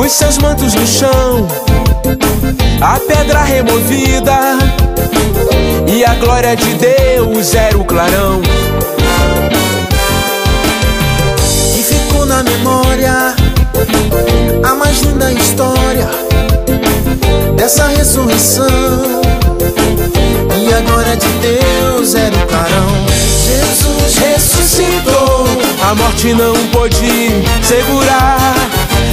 os seus mantos no chão, a pedra removida, e a glória de Deus era o clarão. E ficou na memória a mais linda história dessa ressurreição, e a glória de Deus era o clarão. Jesus ressuscitou, a morte não pôde segurar.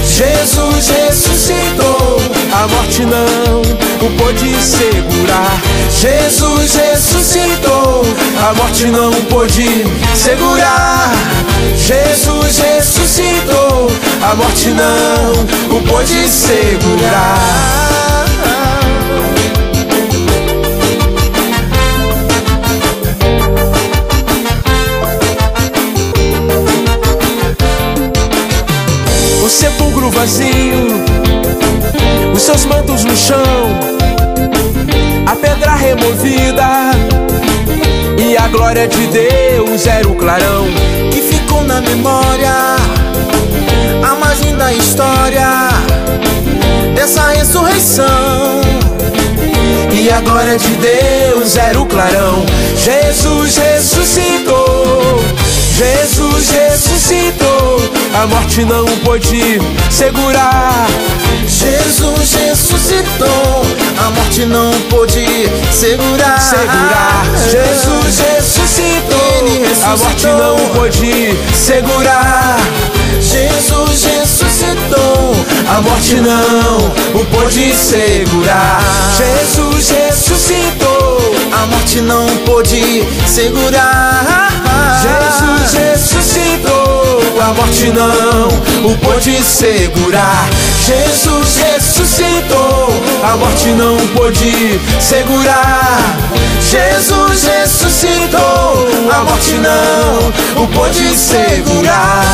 Jesus ressuscitou, a morte não o pôde segurar. Jesus ressuscitou, a morte não pôde segurar. Jesus ressuscitou, a morte não o pôde segurar. O sepulcro vazio, os seus mantos no chão, a pedra removida, e a glória de Deus era o clarão. que ficou na memória a mais linda história dessa ressurreição, E a glória de Deus era o clarão. Jesus ressuscitou, Jesus ressuscitou, a morte não pôde segurar. Jesus ressuscitou, a morte não pôde segurar. Jesus ressuscitou, Ele ressuscitou, a morte não pôde segurar. Jesus ressuscitou, A morte não o pôde segurar. Jesus ressuscitou, a morte não pôde segurar. Jesus ressuscitou, a morte não o pôde segurar. Jesus ressuscitou, a morte não pôde segurar. Jesus ressuscitou, a morte não o pôde segurar.